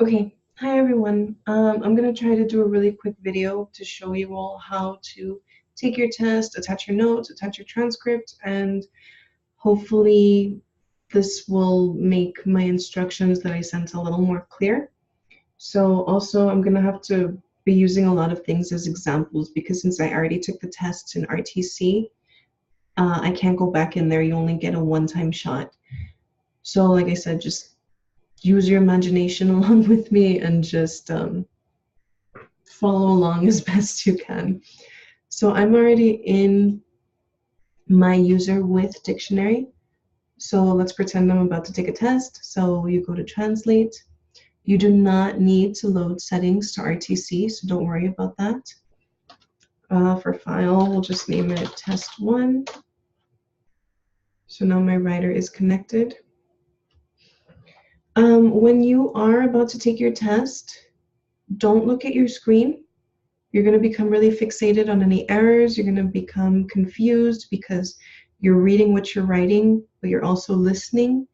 Okay, hi everyone. I'm gonna try to do a really quick video to show you all how to take your test, attach your notes, attach your transcript, and hopefully this will make my instructions that I sent a little more clear. So also I'm gonna have to be using a lot of things as examples because since I already took the tests in RTC, I can't go back in there. You only get a one-time shot. So like I said, just use your imagination along with me and just follow along as best you can. So I'm already in my user with dictionary. So let's pretend I'm about to take a test. So you go to translate. You do not need to load settings to RTC, so don't worry about that. For file, we'll just name it test1. So now my writer is connected. When you are about to take your test, don't look at your screen. You're going to become really fixated on any errors. You're going to become confused because you're reading what you're writing, but you're also listening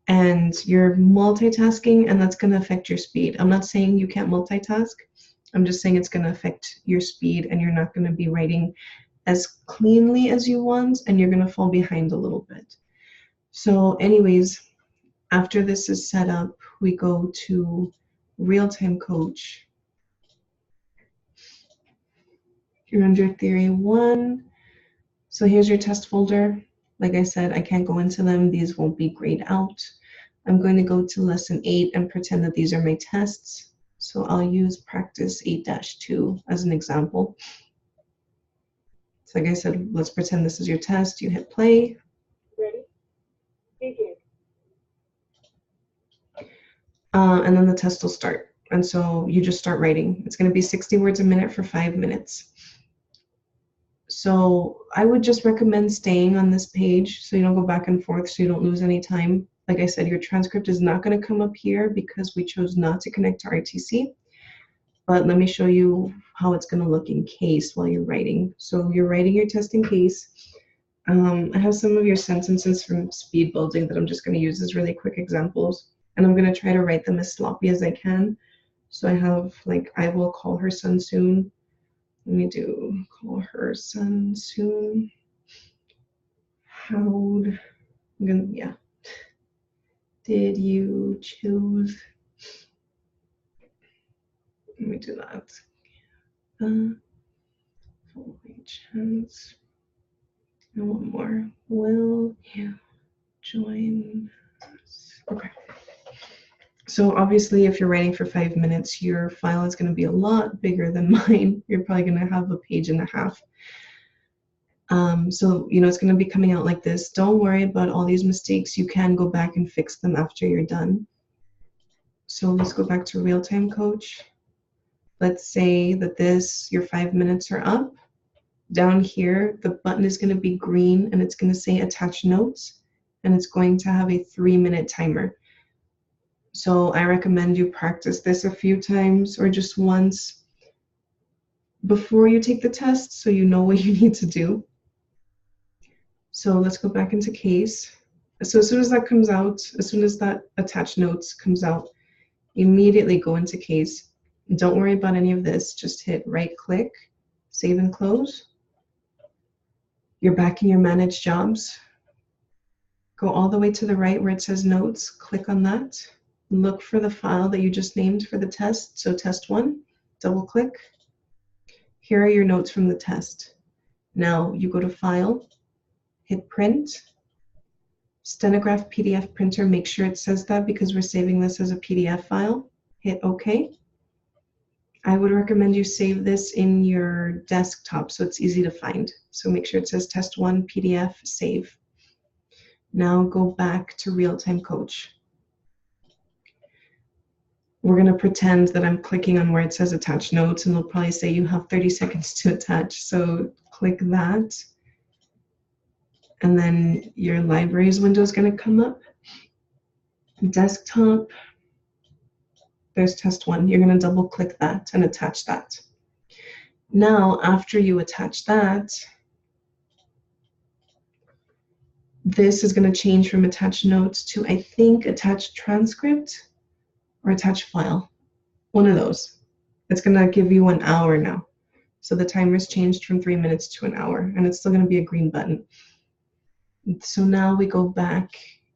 and you're multitasking, and that's going to affect your speed. I'm not saying you can't multitask. I'm just saying it's going to affect your speed and you're not going to be writing as cleanly as you want, and you're going to fall behind a little bit. So anyways, after this is set up, we go to Realtime Coach. You're under Theory 1. So here's your test folder. Like I said, I can't go into them. These won't be grayed out. I'm going to go to lesson 8 and pretend that these are my tests. So I'll use practice 8-2 as an example. So like I said, let's pretend this is your test. You hit play. Ready? Begin. And then the test will start. And so you just start writing. It's going to be 60 words a minute for 5 minutes. So I would just recommend staying on this page so you don't go back and forth, so you don't lose any time. Like I said, your transcript is not going to come up here because we chose not to connect to RTC. But let me show you how it's going to look in case while you're writing. So you're writing your test in case. I have some of your sentences from speed building that I'm just going to use as really quick examples. And I'm going to try to write them as sloppy as I can. So I have like, I will call her son soon. Let me do call her son soon. How'd, yeah. Did you choose? Let me do that. Chance. And one more. Will you join us? Okay. So obviously, if you're writing for 5 minutes, your file is going to be a lot bigger than mine. You're probably going to have a page and a half. So, it's going to be coming out like this. Don't worry about all these mistakes. You can go back and fix them after you're done. So let's go back to Realtime Coach. Let's say that your 5 minutes are up. Down here, the button is going to be green and it's going to say attach notes, and it's going to have a 3-minute timer. So I recommend you practice this a few times or just once before you take the test so you know what you need to do. So let's go back into case. So as soon as that comes out, as soon as that attach notes comes out, immediately go into case. Don't worry about any of this. Just hit right click, save and close. You're back in your manage jobs. Go all the way to the right where it says notes. Click on that. Look for the file that you just named for the test. So test 1, double click. Here are your notes from the test. Now you go to file, hit print. Stenograph PDF printer, make sure it says that because we're saving this as a PDF file. Hit OK. I would recommend you save this in your desktop so it's easy to find. So make sure it says test 1 PDF, save. Now go back to Realtime Coach. We're going to pretend that I'm clicking on where it says attach notes, and it'll probably say you have 30 seconds to attach. So click that. And then your libraries window is going to come up. Desktop. There's test 1. You're going to double click that and attach that. Now, after you attach that, this is going to change from attach notes to, I think, attach transcript. or attach file. One of those. It's going to give you an hour now. So the timer's changed from 3 minutes to an hour, and it's still going to be a green button. So now we go back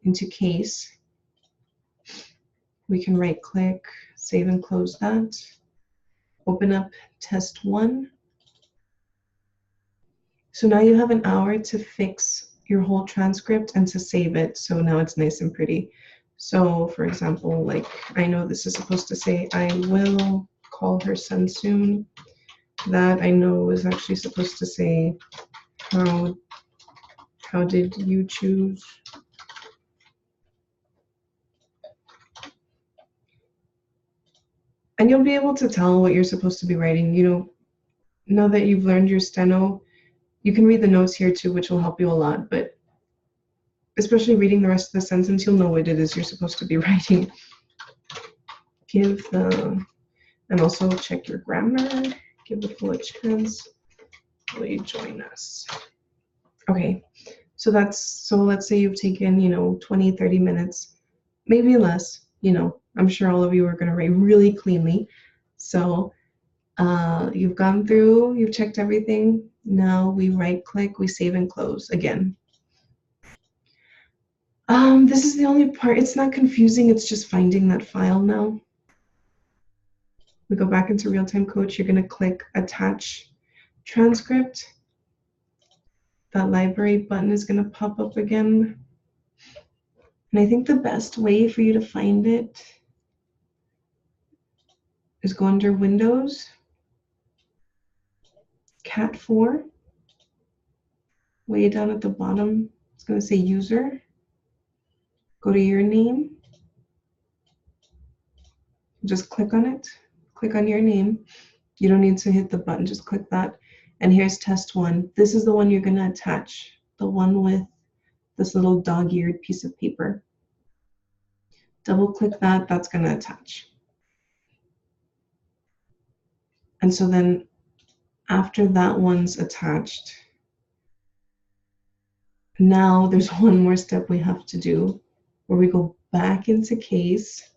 into case. We can right click, save and close that. Open up test 1. So now you have an hour to fix your whole transcript and to save it. So now it's nice and pretty. So for example, like I know this is supposed to say, I will call her son soon. That I know is actually supposed to say, how did you choose? And you'll be able to tell what you're supposed to be writing. You know, now that you've learned your steno, you can read the notes here too, which will help you a lot. But especially reading the rest of the sentence, you'll know what it is you're supposed to be writing. Give the, and also check your grammar. Give the full a chance. Will you join us? Okay, so let's say you've taken, 20, 30 minutes, maybe less, I'm sure all of you are going to write really cleanly. So you've gone through, you've checked everything. Now we right click, we save and close again. This is the only part, it's not confusing, it's just finding that file now. We go back into Realtime Coach, you're going to click attach transcript. That library button is going to pop up again. And I think the best way for you to find it is go under Windows, Cat 4, way down at the bottom. It's going to say user. Go to your name. Just click on it. Click on your name. You don't need to hit the button, just click that. And here's test 1. This is the one you're going to attach, the one with this little dog-eared piece of paper. Double click that, that's going to attach. And so then after that one's attached, now there's one more step we have to do where we go back into case,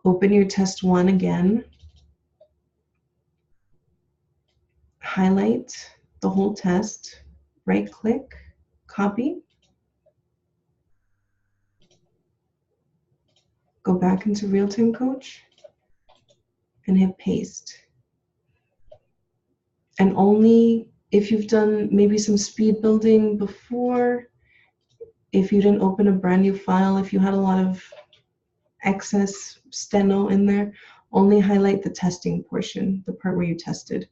open your test 1 again, highlight the whole test, right click, copy, go back into Realtime Coach and hit paste. And only if you've done maybe some speed building before, if you didn't open a brand new file, if you had a lot of excess steno in there, only highlight the testing portion, the part where you tested.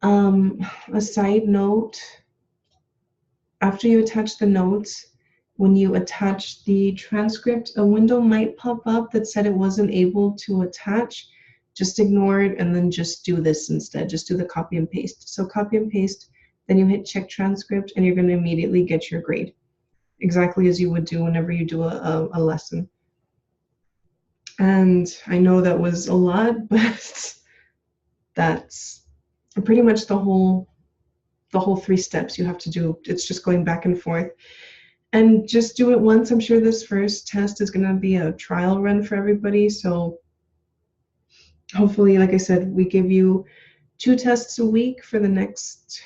A side note, after you attach the notes, when you attach the transcript, a window might pop up that said it wasn't able to attach. Just ignore it and then just do this instead. Just do the copy and paste. So copy and paste, then you hit check transcript and you're going to immediately get your grade, exactly as you would do whenever you do a lesson. And I know that was a lot, but that's pretty much the whole 3 steps you have to do. It's just going back and forth. And just do it once. I'm sure this first test is going to be a trial run for everybody. So hopefully, like I said, we give you 2 tests a week for the next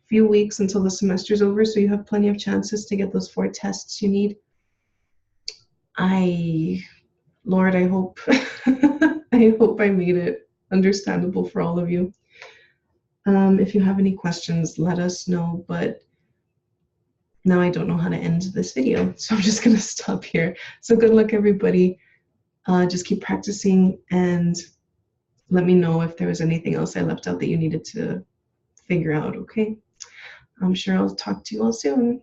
few weeks until the semester's over. So you have plenty of chances to get those 4 tests you need. Lord, I hope I hope I made it understandable for all of you. If you have any questions, let us know. But now I don't know how to end this video, so I'm just going to stop here. So good luck, everybody. Just keep practicing and let me know if there was anything else I left out that you needed to figure out, okay? I'm sure I'll talk to you all soon.